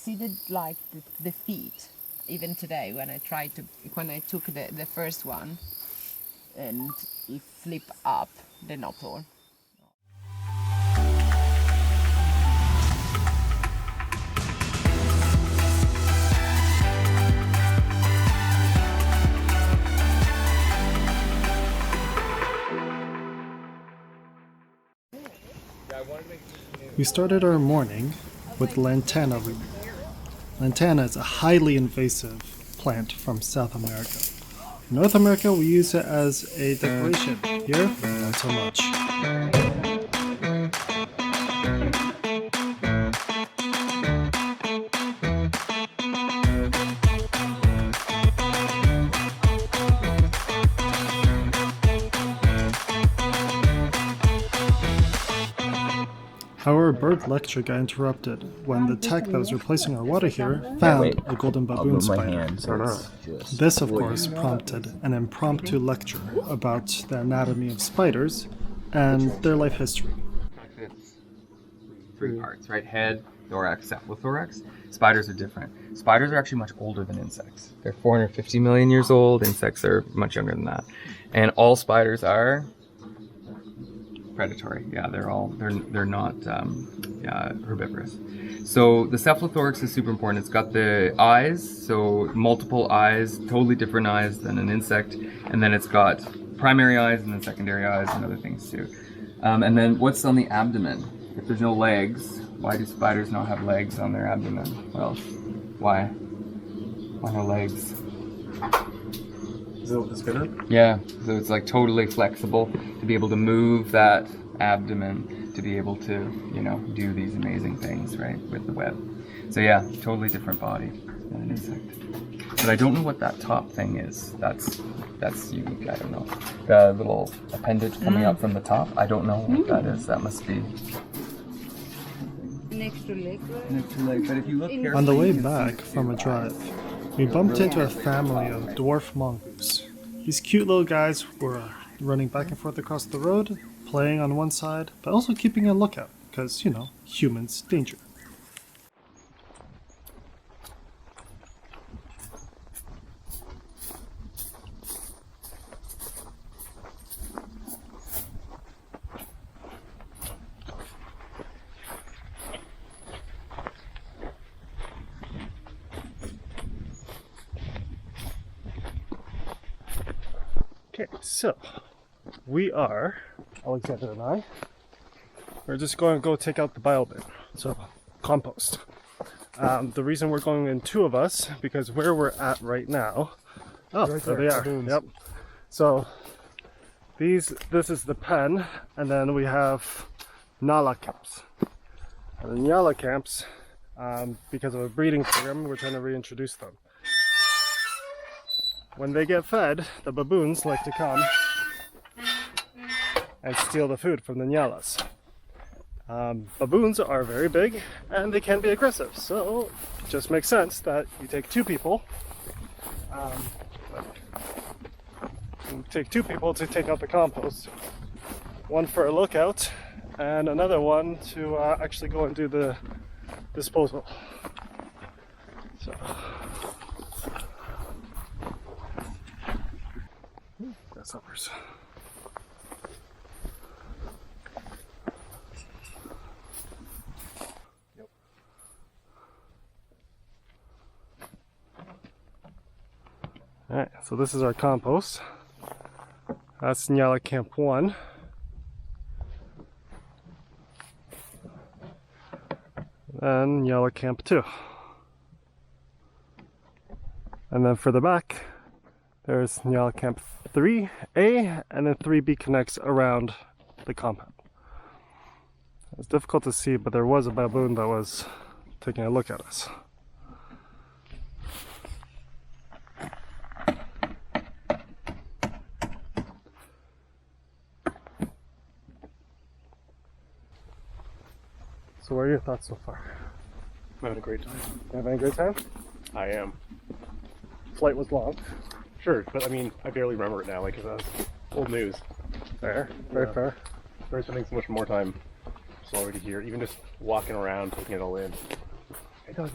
considered like the feet. Even today, when I took the first one, and it flip up, they're not all. We started our morning with lantana removal. Lantana is a highly invasive plant from South America. In North America, we use it as a decoration. Here, not so much. Our bird lecture got interrupted when the tech that was replacing our water here found a golden baboon spider. This, of course, prompted an impromptu lecture about the anatomy of spiders and their life history. It's three parts, right? Head, thorax, cephalothorax. Spiders are different. Spiders are actually much older than insects. They're 450 million years old. Insects are much younger than that. And all spiders are predatory. Yeah, they're not herbivorous. So the cephalothorax is super important. It's got the eyes, so multiple eyes, totally different eyes than an insect, and then it's got primary eyes and then secondary eyes and other things too. And then what's on the abdomen? If there's no legs, why do spiders not have legs on their abdomen? Well, why? Why no legs? Is that what the spinner? Yeah, so it's like totally flexible to be able to move that abdomen to be able to, you know, do these amazing things, right, with the web. So yeah, totally different body than an insect. But I don't know what that top thing is. That's unique, I don't know. The little appendage coming up from the top, I don't know what that is. That must be An extra leg. an extra leg, but if you look carefully, On the way you can back see from a two drive, eyes. we bumped into a family of dwarf mongoose. These cute little guys were running back and forth across the road, playing on one side, but also keeping a lookout, because, you know, humans, danger. Okay, so we are, Alexander and I, we're just going to go take out the bio bin, so compost. The reason we're going in two of us, because where we're at right now, oh, right there there, they are, baboons. yep. So this is the pen, and then we have Nala camps. And the Nala camps, because of a breeding program, we're trying to reintroduce them. When they get fed, the baboons like to come and steal the food from the nyalas. Baboons are very big and they can be aggressive, so it just makes sense that you take two people. To take out the compost. One for a lookout and another one to actually go and do the disposal. So. Grasshoppers. Yep. Alright, so this is our compost. That's Nyala Camp 1. And Nyala Camp 2. And then for the back, there's Nyala Camp 3A, and then 3B connects around the compound. It's difficult to see, but there was a baboon that was taking a look at us. So what are your thoughts so far? I'm having a great time. You having a great time? I am. Flight was long. Sure, but I mean, I barely remember it now, like, 'cause that's old news. Fair, very fair. Started spending so much more time slower to hear, even just walking around, taking it all in. Hey, doggies.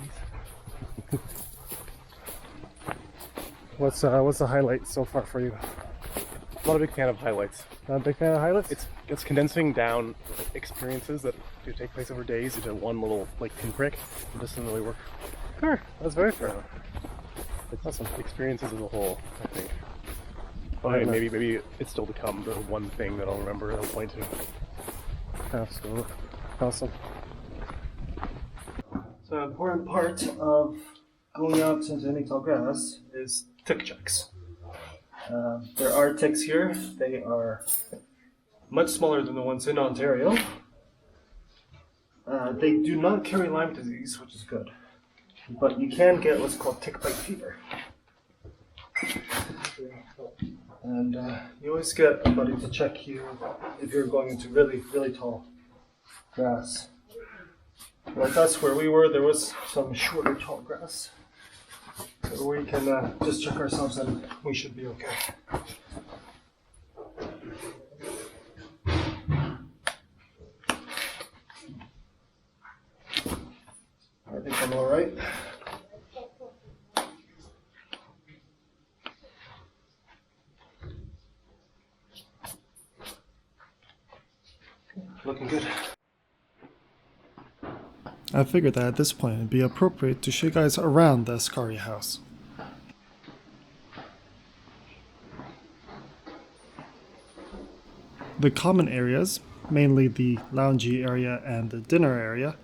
What's the highlight so far for you? I'm not a big fan of highlights. Not a big fan of highlights? It's condensing down experiences that do take place over days into one little like pinprick. It doesn't really work. Fair. That's very fair. It's awesome. Experiences as a whole, I think. Oh, I mean, yeah. maybe it's still to come. The one thing that I'll remember, I'll point to. Absolutely. Awesome. So an important part of going out into any tall grass is tick checks. There are ticks here. They are much smaller than the ones in Ontario. They do not carry Lyme disease, which is good. But you can get what's called tick bite fever. And you always get a buddy to check you if you're going into really, really tall grass. Like us, where we were, there was some shorter tall grass. So we can just check ourselves and we should be okay. I think I'm alright. Looking good. I figured that at this point it'd be appropriate to show you guys around the Askari house. The common areas, mainly the loungy area and the dinner area,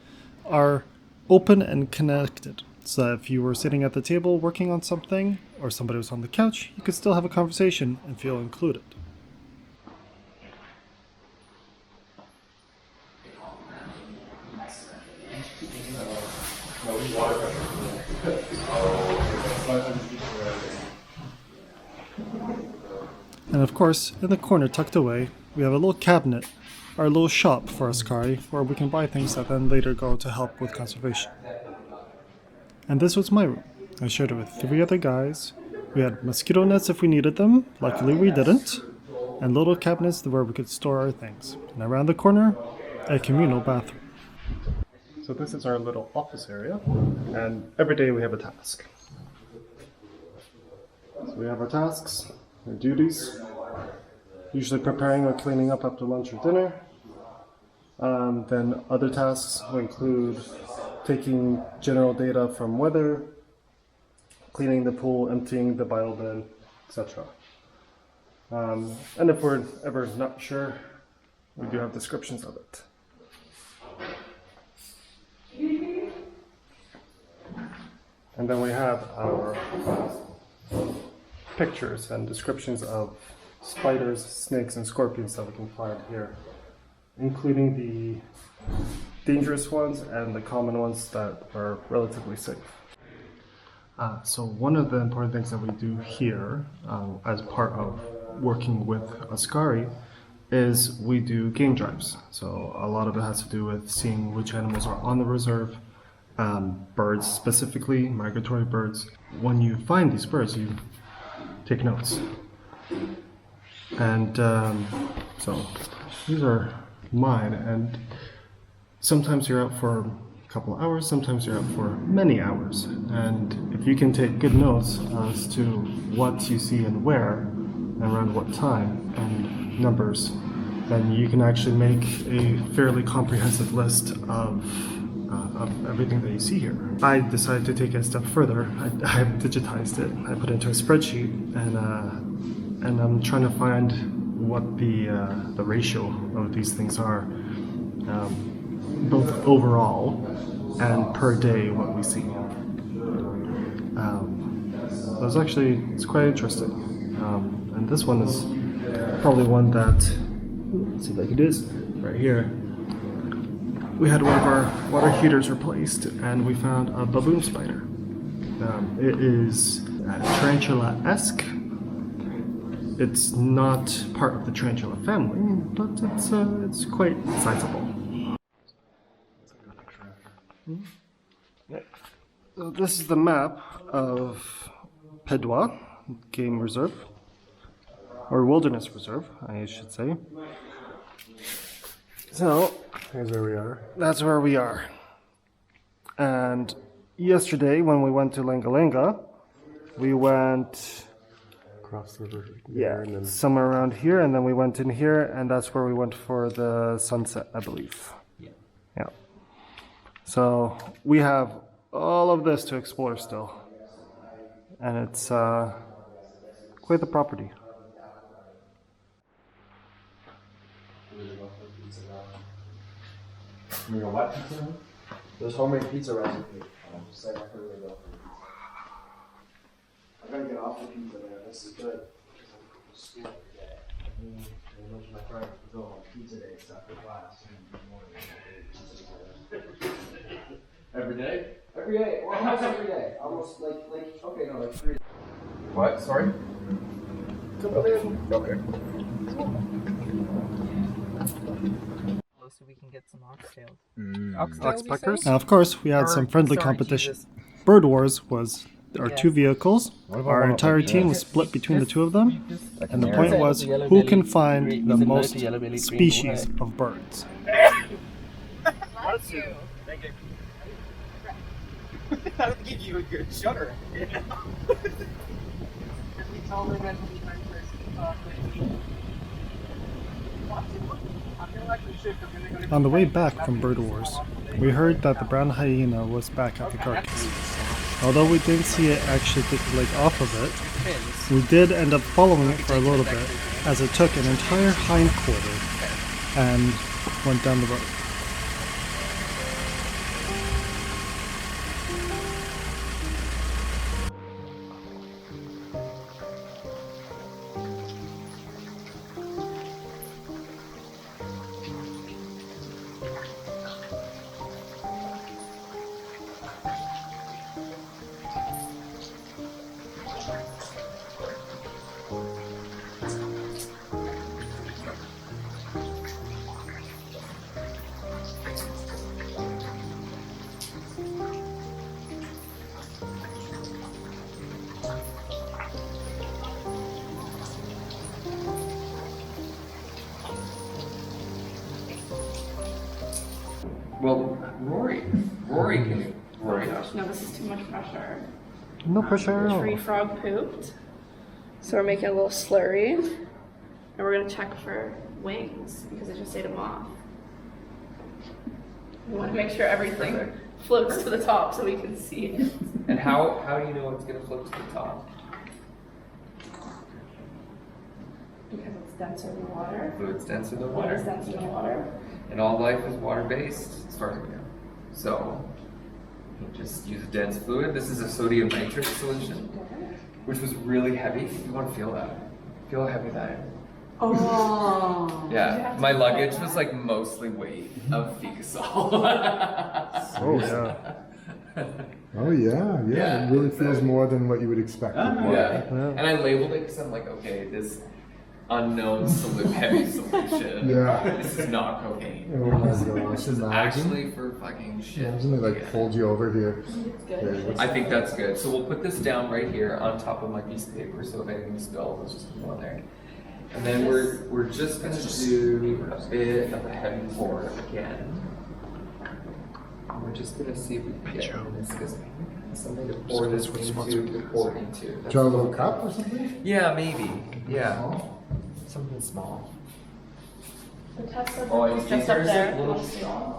are open and connected. So that if you were sitting at the table working on something, or somebody was on the couch, you could still have a conversation and feel included. And of course, in the corner tucked away, we have a little cabinet, our little shop for Askari, where we can buy things that then later go to help with conservation. And this was my room. I shared it with 3 other guys. We had mosquito nets if we needed them, luckily we didn't, and little cabinets where we could store our things. And around the corner, a communal bathroom. So this is our little office area, and every day we have a task. So we have our tasks, our duties, usually preparing or cleaning up after lunch or dinner. Then other tasks will include taking general data from weather, cleaning the pool, emptying the bile bin, etc. And if we're ever not sure, we do have descriptions of it. And then we have our pictures and descriptions of spiders, snakes, and scorpions that we can find here, including the dangerous ones and the common ones that are relatively safe. So one of the important things that we do here as part of working with Askari is we do game drives. So a lot of it has to do with seeing which animals are on the reserve, birds specifically, migratory birds. When you find these birds, you take notes. And so these are mine, and sometimes you're out for a couple of hours, sometimes you're out for many hours. And if you can take good notes as to what you see and where, and around what time, and numbers, then you can actually make a fairly comprehensive list of everything that you see here. I decided to take it a step further. I have digitized it. I put it into a spreadsheet, and I'm trying to find what the ratio of these things are, both overall and per day what we see. It's quite interesting. And this one is probably one that, let's see if I can do this, right here. We had one of our water heaters replaced, and we found a baboon spider. It is tarantula-esque. It's not part of the tarantula family, but it's quite sizable. So this is the map of Pidwa Game Reserve, or Wilderness Reserve, I should say. So, Here's where we are. that's where we are. And yesterday when we went to Lengalenga, we went Across the river. Yeah. And then somewhere around here, and then we went in here, and that's where we went for the sunset, I believe. Yeah. So we have all of this to explore still, and it's quite the property. You know what pizza? There's homemade pizza recipe. I'm just saying I could really go for pizza. I gotta get off the pizza there. This is good. School every day. I mentioned my friend to go on pizza dates after class. Every day? Every day. Well, almost every day. Almost like okay, no, like 3 days. What? Sorry? Okay. So we can get some oxtails. Now, of course, we had some friendly competition. Bird Wars was our two vehicles. Our entire team was split between the two of them, and the point was who can find the most species of birds. Bless you. Thank you. I don't give you a good shutter. On the way back from Bird Wars, we heard that the brown hyena was back at the carcass. Although we didn't see it actually take the leg off of it, we did end up following it for a little bit, as it took an entire hind quarter and went down the road. Well, Rory can. Rory. No, this is too much pressure. No pressure at all. Tree frog pooped. So we're making a little slurry. And we're gonna check for wings because I just ate a moth. We want to make sure everything floats to the top so we can see it. And how do you know it's going to float to the top? Because it's denser in the water. Fluid's denser than Water is water. denser than water. And all life is water-based, as far as we know. So, you just use a dense fluid. This is a sodium nitrate solution, which was really heavy. You want to feel that. Feel how heavy that is. Oh. Yeah, my luggage was like mostly weight of Fecal. Oh, yeah. Oh yeah, Yeah. It really feels more than what you would expect. Yeah. And I labeled it because I'm like, okay, this unknown heavy solution. Yeah. This is not cocaine. Oh my gosh, This is imagine. actually for fucking shit. Imagine they like pulled you over here. I think that's good. So we'll put this down right here on top of my piece of paper, so if anything spills, it's just go on there. And then we're just gonna do a bit of a heavy pour again. And we're just gonna see if we can get something to pour this into. To pour into. Do you want a little cup or something? Yeah, maybe. Yeah. Something small. The test subject Oh, is just up there.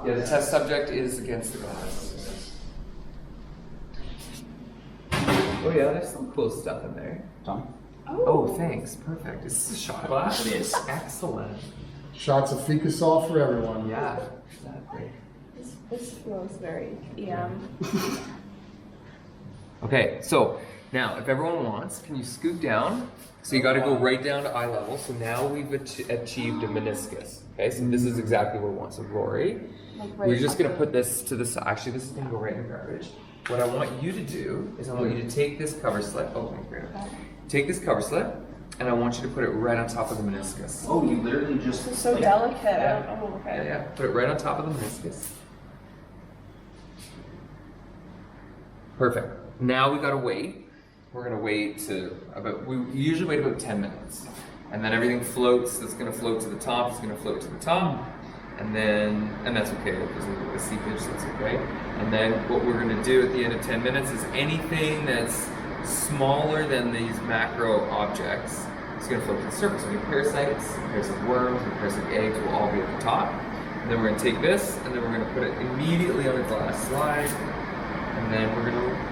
Yeah, the test subject is against the glass. Oh yeah, there's some cool stuff in there. Tom? Oh, thanks. Perfect. Is this a shot glass? It is. Excellent. Shots of Fecal for everyone. Yeah, exactly. This feels very EM. Okay, so now if everyone wants, can you scoot down? So you got to go right down to eye level. So now we've achieved a meniscus. Okay, so this is exactly what we want. So Rory, we're just going to put this to the side. Actually, this is going to go right in the garbage. What I want you to do is I want you to take this cover slip. Oh, my God. Take this cover slip, and I want you to put it right on top of the meniscus. Oh, you literally just. It's so delicate. Yeah. Oh, okay. Yeah. Put it right on top of the meniscus. Perfect. Now we gotta wait. We're gonna wait we usually wait about 10 minutes. And then everything floats, that's gonna float to the top, it's gonna float to the top. and that's okay because of the seepage, that's okay. And then what we're going to do at the end of 10 minutes is anything that's smaller than these macro objects is going to float to the surface. So your parasites, parasite worms, and parasite eggs will all be at the top. And then we're going to take this, and then we're going to put it immediately on a glass slide, and then we're going to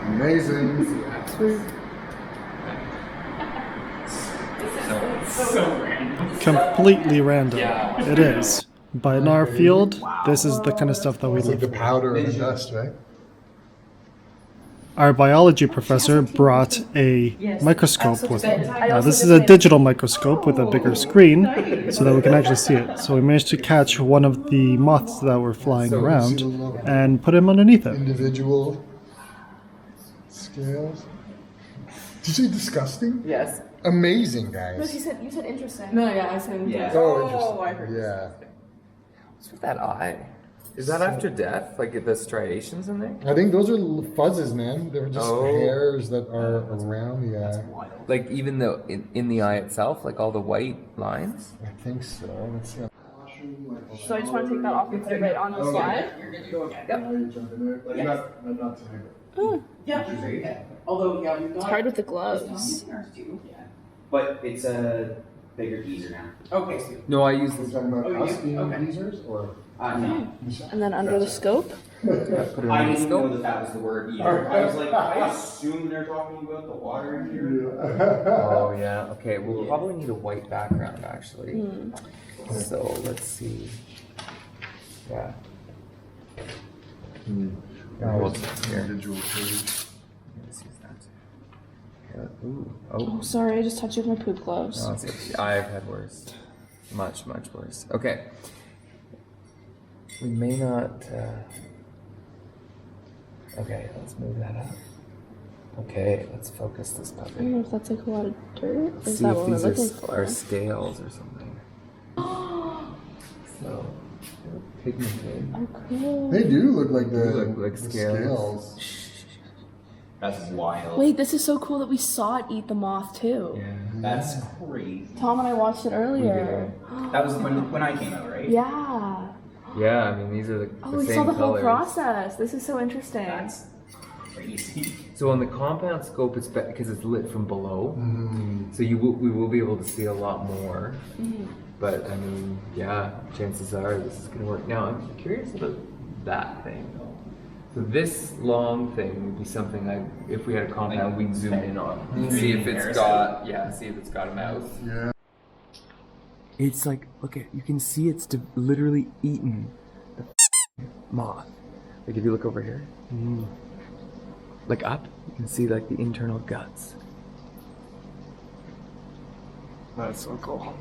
Amazing. see what happens. So random. Completely random. Yeah. It is. But in our field, this is the kind of stuff that we It's like look the for. powder and the dust, right? Our biology professor brought a microscope with him. Now, this is a digital microscope with a bigger screen so that we can actually see it. So we managed to catch one of the moths that were flying around and put him underneath it. Individual scales. Did you say disgusting? Yes. Amazing, No, guys. you said interesting. No, yeah, I said Yeah. Oh, I interesting. Yeah. What's with that eye? Is that after death? Like the striations in there? I think those are fuzzes, man. They're just Oh. hairs that are around. Yeah. Like even though in the eye itself, like all the white lines? I think so. Let's see. So I just want to take that off and put it right on the slide. Although, yeah, we've It's hard with the gloves. But it's a bigger teaser now. Okay. No, I use We're this. talking about Oh, us being okay. users, or No. And then under the scope. Put it I on the didn't know scope. that that was the word either. I was like, I assume they're talking about the water in here. Oh yeah. Okay. We'll probably need a white background actually. So let's see. Yeah. Well, here. individual page. Let's use that. Okay. Ooh. Oh. Oh, sorry, I just touched it with my poop gloves. No, I've had worse. Much worse. Okay. We may not. Okay, let's move that up. Okay, let's focus this I don't puppy. know if that's like a lot of dirt. Or is See that if what we're these looking are for? scales or something. So, they're pigmented. Oh, cool. They do look like the, They look like the scales. That's wild. Wait, this is so cool that we saw it eat the moth too. Yeah. That's crazy. Tom and I watched it earlier. That was when I came out, right? Yeah. Yeah, I mean these are the Oh, the we same saw the whole colors. process. This is so interesting. That's crazy. So on the compound scope, it's because it's lit from below, so we will be able to see a lot more. But I mean, yeah, chances are this is going to work. Now I'm curious about that thing. So this long thing would be something if we had a compound, we'd zoom in on, see if it's got a mouth. Yeah. It's like, look at, you can see it's literally eaten the moth. Like if you look over here, like up, you can see like the internal guts. That's so cool.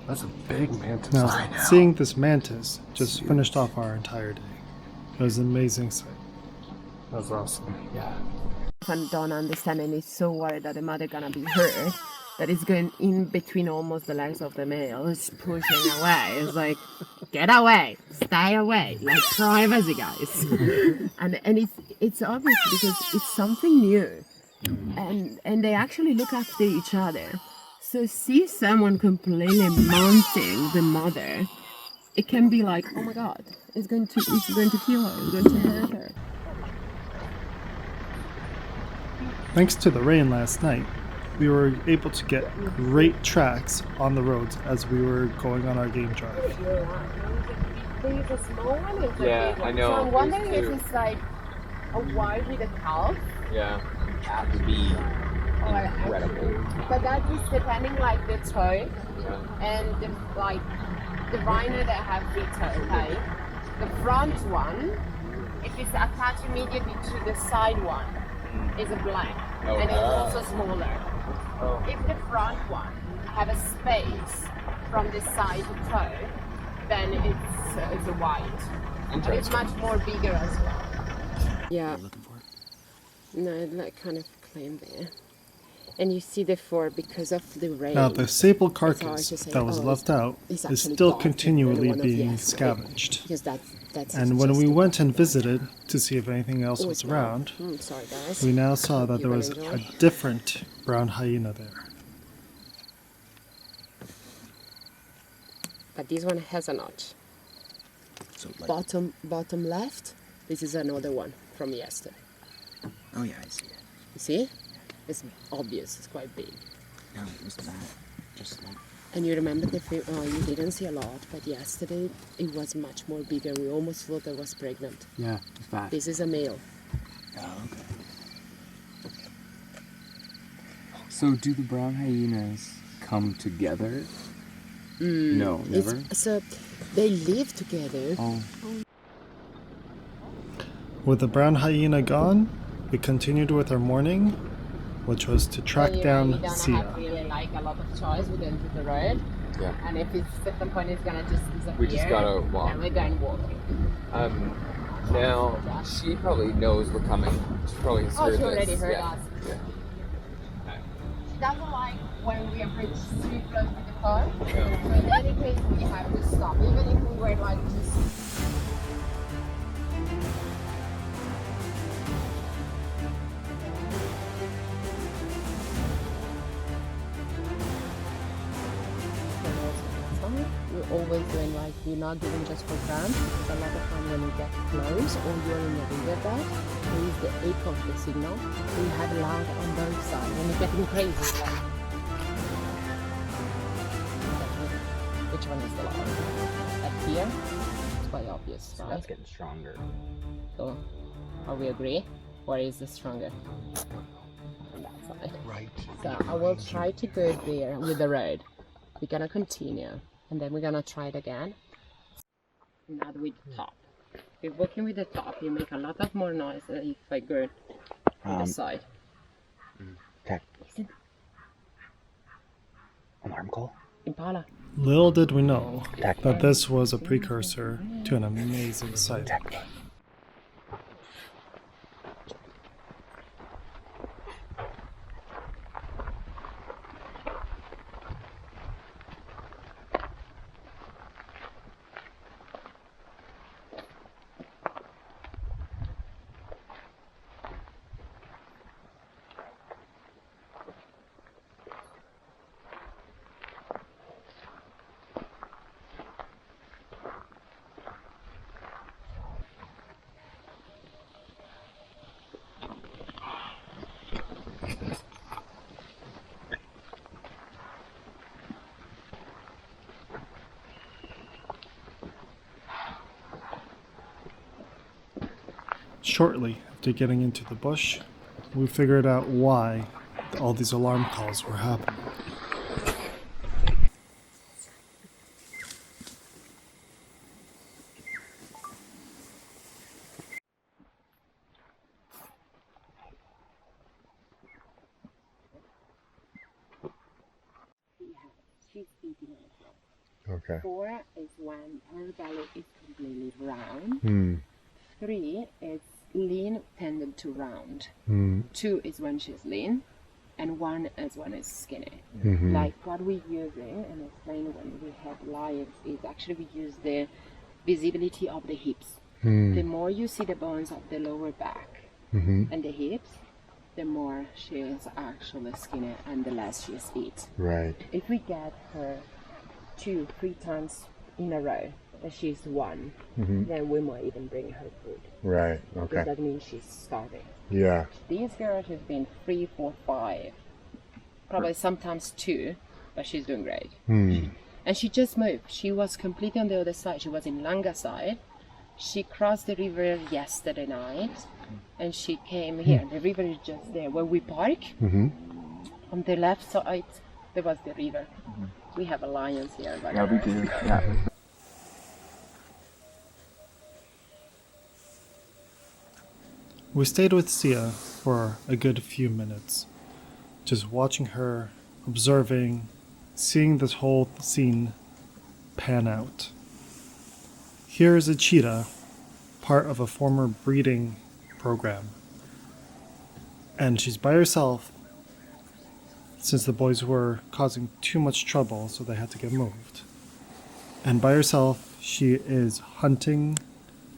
That's a big mantis. Now, seeing this mantis just finished off our entire day. It was an amazing sight. That's awesome. Yeah. And don't understand, and is so worried that the mother gonna be hurt that it's going in between almost the legs of the male. It's pushing away. It's like, get away, stay away, like privacy, guys. and it's obvious because it's something new, and they actually look after each other. So see someone completely mounting the mother, it can be like, oh my god, it's going to kill her, it's going to hurt her. Thanks to the rain last night, we were able to get great tracks on the roads as we were going on our game drive. There's a small one, it's Yeah, a big one. I know, So I'm wondering there's if two. it's like a white with a calf, Yeah. That would be or incredible. but that is depending like the toe and the rhino that have big toe, okay? The front one, if it's attached immediately to the side one, is a black, and it's also smaller. If the front one have a space from the side to toe, then it's a white. And it's much more bigger as well. Yeah. No, like kind of claim there. And you see the four because of the rain. Now, the sable It's hard carcass to say, that was oh, left out it's is actually still gone, continually one of the being Askari, scavenged. Because that's And when we just- went and visited to see if anything else Oh, was it's gone. around, Sorry guys. we now saw that You there was gonna a enjoy? different brown hyena there. but this one has a notch. So like, Bottom left, this is another one from yesterday. oh yeah, I see it. You see? It's obvious, it's quite big. No, it was that. Just like. And you remember you didn't see a lot, but yesterday it was much more bigger. We almost thought I was pregnant. Yeah, it's fat. This is a male. Oh, okay. So do the brown hyenas come together? No, never? So they live together. Oh. With the brown hyena gone, we continued with our morning, which was to track down We don't Sia. have really like a lot of choice. We don't do the road. Yeah. And if it's at some point it's gonna just disappear. We just gotta walk. And we're going walking. Now, she probably knows we're coming. She probably has Oh, heard she already this. heard Yeah. us. Yeah. She doesn't like when we approach too close with the car. Yeah. So in any case, we have to stop, even if we were like just. We're always doing like, we're not giving just for granted. A lot of time when you get close or you're in the riverbed, there is the echo of the signal. We have loud on both sides and it's getting crazy. Like, which one is the loud? Up here, it's quite obvious, right? That's getting stronger. So, are we agree? Or is it stronger? On that side. Right. So I will try to go there with the road. We're gonna continue. And then we're gonna try it again. Now with the top. If you're walking with the top, you make a lot of more noise than if I go on the side. Okay. Listen. Alarm call? Impala. Little did we know that this was a precursor to an amazing sight. Shortly after getting into the bush, we figured out why all these alarm calls were happening. She's eating it. Okay. 4 is when her belly is completely round. 3 is lean tended to round. 2 is when she's lean, and 1 is when it's skinny. Like what we're using, and explain when we have lions, is actually we use the visibility of the hips. The more you see the bones of the lower back and the hips, the more she is actually skinny and the less she is eat. Right. If we get her 2-3 times in a row that she's 1, then we might even bring her food. Right. Because that means she's starving. Yeah. This girl has been 3, 4, 5, probably sometimes 2, but she's doing great. And she just moved. She was completely on the other side. She was in Langa side. She crossed the river yesterday night, and she came here. The river is just there where we park. On the left side, there was the river. We have a lions here. But Yeah, we do. Yeah. We stayed with Sia for a good few minutes, just watching her, observing, seeing this whole scene pan out. Here is a cheetah, part of a former breeding program, and she's by herself since the boys were causing too much trouble, so they had to get moved. And by herself, she is hunting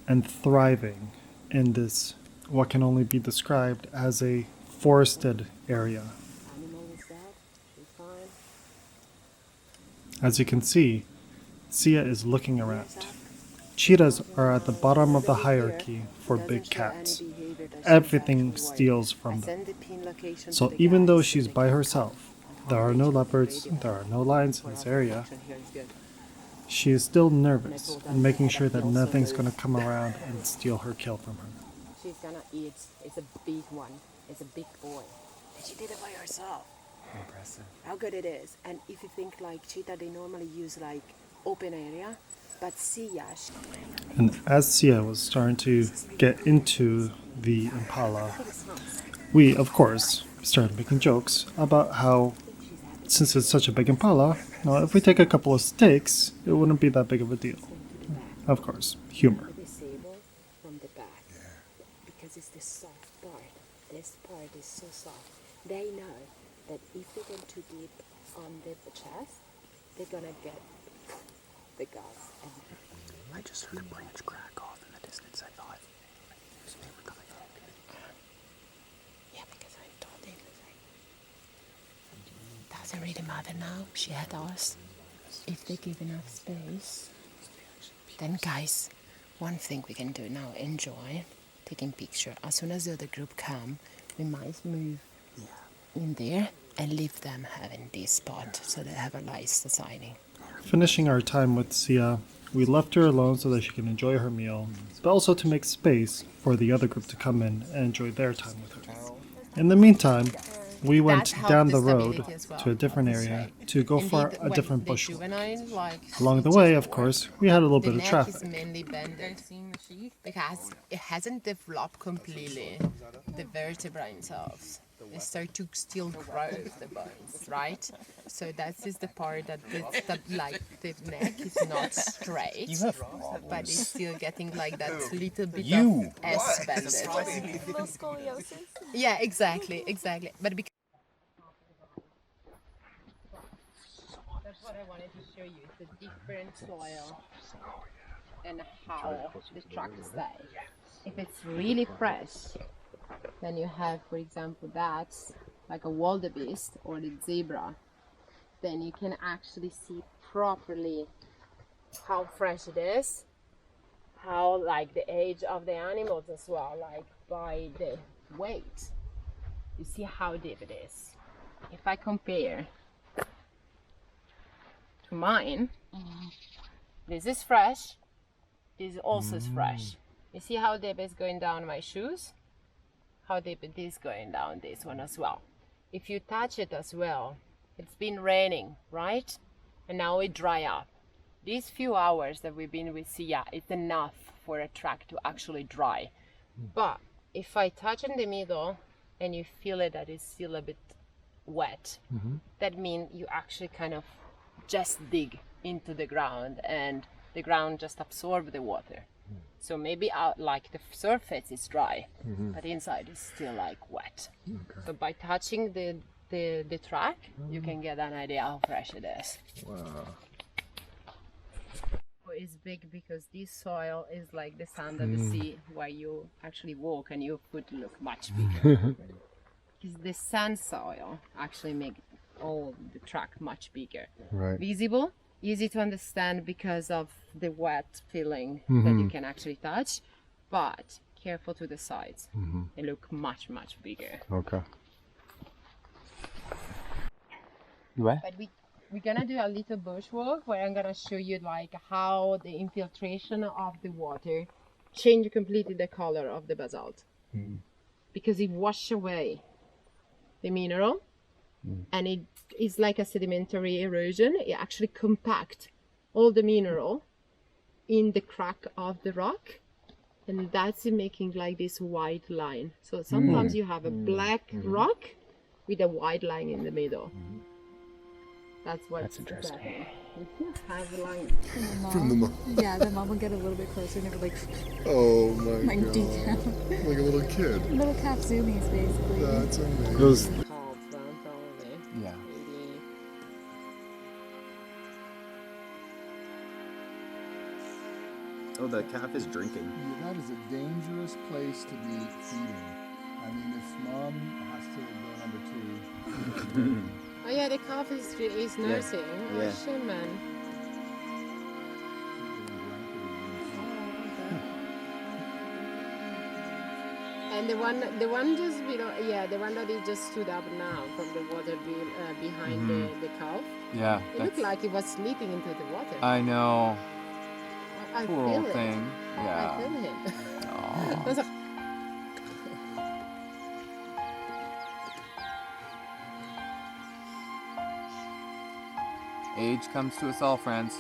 and thriving in this, what can only be described as a forested area. Animal is dead. She's fine. As you can see, Sia is looking around. Cheetahs are at the bottom of the hierarchy for big cats. Everything steals from them. So even though she's by herself, there are no leopards, there are no lions in this area, she is still nervous and making sure that nothing's going to come around and steal her kill from her. She's gonna eat. It's a big one. It's a big boy. And she did it by herself. Impressive. How good it is. And if you think like cheetah, they normally use like open area. But Sia, And as Sia was starting to get into the impala, we, of course, started making jokes about how, since it's such a big impala, if we take a couple of steaks, it wouldn't be that big of a deal. Of course, humor. disable from the back. Because it's the soft part. This part is so soft. They know that if they go too deep on the chest, they're gonna get the gas. I just heard a branch crack off in the distance. I thought they were coming up. Yeah, because I told him, doesn't really matter now. She had us. If they give enough space, then guys, one thing we can do now, enjoy taking picture. As soon as the other group come, we might move in there and leave them having this spot so they have a nice signing. Finishing our time with Sia, we left her alone so that she can enjoy her meal, but also to make space for the other group to come in and enjoy their time with her. In the meantime, we went down the road to a different area to go for a different bushwalk. Along the way, of course, we had a little bit of traffic. The neck is mainly bended because it hasn't developed completely the vertebrae themselves. They start to still grow the bones, right? So that is the part that the neck is not straight, but it's still getting like that little bit of S bended. Little scoliosis. Yeah, exactly. But because that's what I wanted to show you, the different soil and how the tracks stay. If it's really fresh, then you have, for example, that's like a wildebeest or the zebra, then you can actually see properly how fresh it is, how like the age of the animals as well, like by the weight. You see how deep it is. If I compare to mine, this is fresh, this also is fresh. You see how deep it's going down my shoes? How deep it is going down this one as well. If you touch it as well, it's been raining, right? And now it dry up. These few hours that we've been with Sia, it's enough for a track to actually dry. But if I touch in the middle and you feel it that it's still a bit wet, that means you actually kind of just dig into the ground and the ground just absorbs the water. So maybe out like the surface is dry, but inside is still like wet. So by touching the track, you can get an idea how fresh it is. Wow. It's big because this soil is like the sand of the sea, where you actually walk and your foot look much bigger. Because the sand soil actually makes all the track much bigger. Right. Visible, easy to understand because of the wet feeling that you can actually touch, but careful to the sides. They look much bigger. Okay. What? But we're gonna do a little bushwalk where I'm gonna show you like how the infiltration of the water change completely the color of the basalt, because it washes away the mineral, and it is like a sedimentary erosion. It actually compact all the mineral in the crack of the rock, and that's making like this white line. So sometimes you have a black rock with a white line in the middle. That's interesting. You have a line. From the mom. Yeah, the mom would get a little bit closer and it would like, Oh my like god. decal. Like a little kid. Little cat zoomies basically. That's amazing. Those Yeah. Oh, the calf is drinking. That is a dangerous place to be feeding. I mean, if mom has to go number 2. Oh yeah, the calf is nursing. Yeah. Oh shit, man. And the one just below, yeah, the one that is just stood up now from the water behind the calf. Yeah. It looked like it was sleeping into the water. I know. I Poor feel old thing. it. Yeah. I feel him. Aw. It was a- Age comes to us all, friends.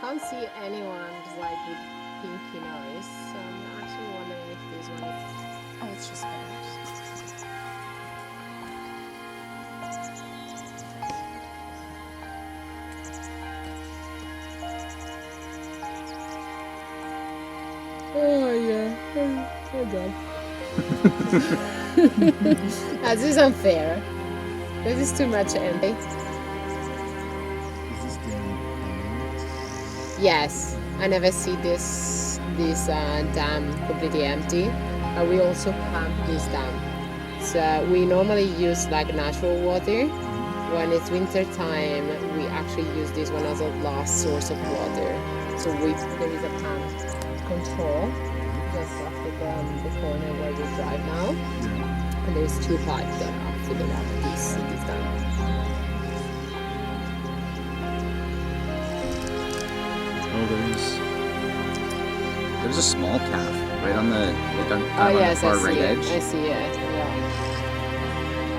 Can't see anyone like with pinky nose, so I'm actually wondering if this one is. Oh, it's just finished. Oh yeah, oh god. This is unfair. This is too much empty. Is this dam? Yes, I never see this dam completely empty. We also pump this dam. So we normally use like natural water. When it's winter time, we actually use this one as a last source of water. So there is a pump control just after the corner where we drive now. And there's 2 pipes that are filling up this dam. Oh, there's a small calf right on the Oh on yes, the far I right see it. edge. I see it. Yeah.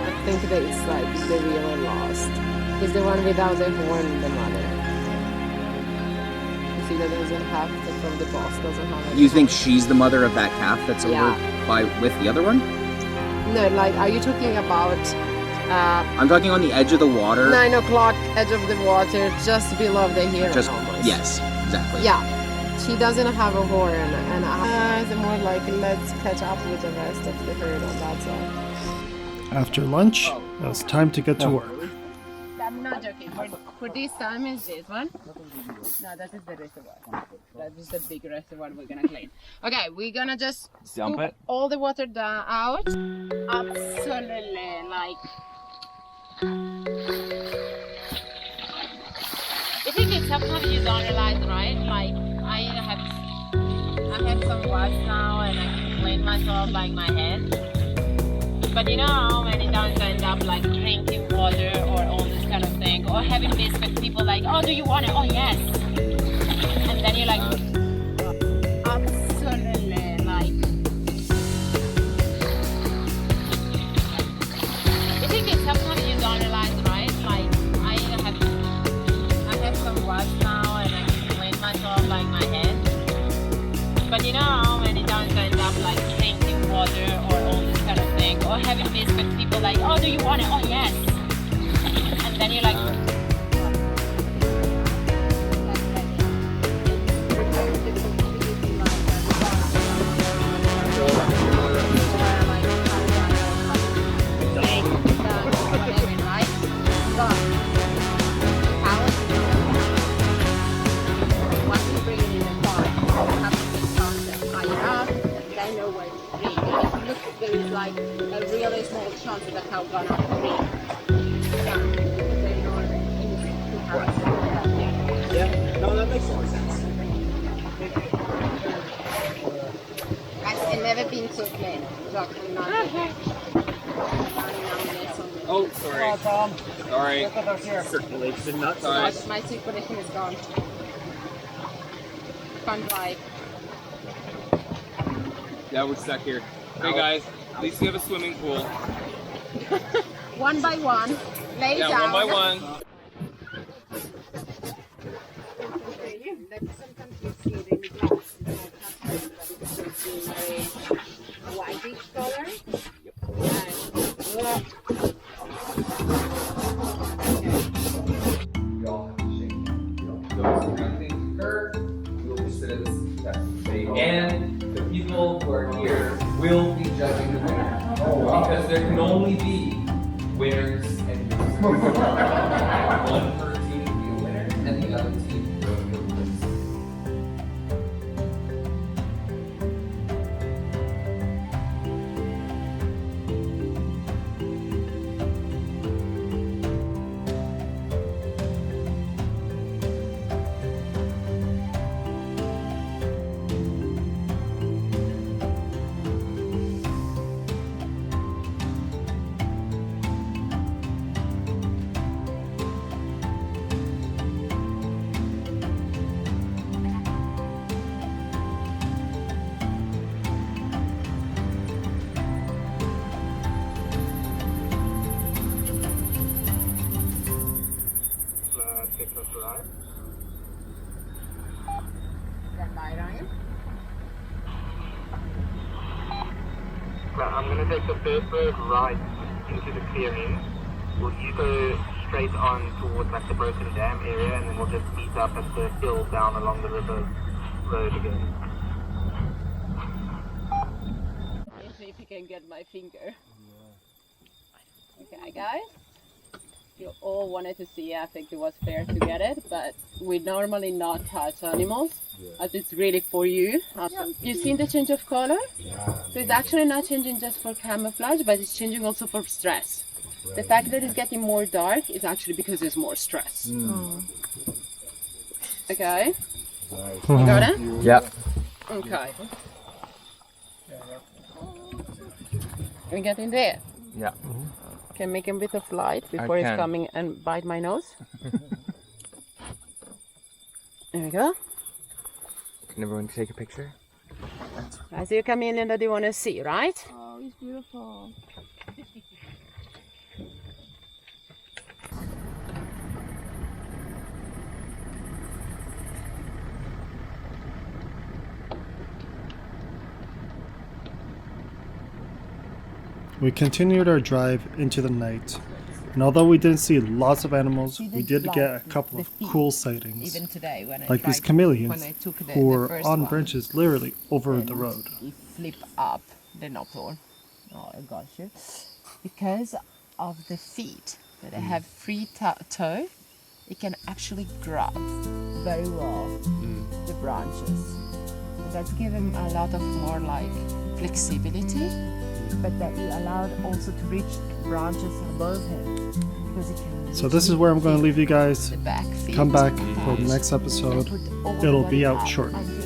I think that it's like the real lost. It's the one without the horn, the mother. You see that doesn't have from the boss doesn't have. Any You think horn. she's the mother of that calf that's over Yeah. by with the other one? No, like, are you talking about I'm talking on the edge of the water. 9 o'clock edge of the water, just below the heron? Just almost. yes, exactly. Yeah. She doesn't have a horn, and it's more like let's catch up with the rest of the herd on that side. After lunch, it was time to get to work. I'm not joking. For this time is this one. No, that is the reservoir. That is the big reservoir we're gonna clean. Okay, we're gonna just Dump scoop it? all the water out. Absolutely, like. I think it's sometimes you don't realize, right? Like I have some wash now, and I can clean myself like my head. But you know how many times I end up like drinking water or all this kind of thing, or having this with people like, oh, do you want it? Oh, yes. And then you're like, absolutely, like. I think it's sometimes you don't realize, right? Like I have some wash now, and I can clean myself like my head. But you know how many times I end up like drinking water or all this kind of thing, or having this with people like, oh, do you want it? Oh, yes. And then you're like, there is like a really small chance that the cow gonna breathe. Yeah, no, that makes a lot of sense. I've never been so clean. Oh, sorry. Sorry. Circulation nuts. Sorry. My circulation is gone. Can't drive. Yeah, we're stuck here. Hey guys, at least we have a swimming pool. One by one. Lay Yeah, down. one by one. Sometimes you see it in the glass. Whitish color. We all have to shake hands. Those who have things occur will be citizens. And the people who are here will be judging the winner. Because there can only be winners and losers. One per team will be a winner, and the other team will be a loser. going to take the first road right into the clearing. Will you go straight on towards like the broken dam area, and then we'll just meet up at the hill down along the river road again. Let's see if you can get my finger. Okay, guys. You all wanted to see, I think it was fair to get it, but we normally not touch animals, as it's really for you. You've seen the change of color? So it's actually not changing just for camouflage, but it's changing also for stress. The fact that it's getting more dark is actually because there's more stress. Okay? You got it? Yeah. Okay. Can we get in there? Yeah. Can make him a bit of light before he's can. coming and bite my nose. There we go. Can everyone take a picture? As you come in, Linda, do you want to see, right? Oh, he's beautiful. We continued our drive into the night, and although we didn't see lots of animals, we did get a couple of cool sightings, Even today, when I like these tried- chameleons when I took the who were first on one, branches literally over then the road. You flip up the knothorn. Oh, I got you. Because of the feet that they have free toe, it can actually grab very well the branches. And that's given a lot of more like flexibility, but that you allowed also to reach branches above him because it can. So this is where I'm going to leave you guys. The back feet Come back attached. for the next episode. And put all It'll the be way out up shortly. until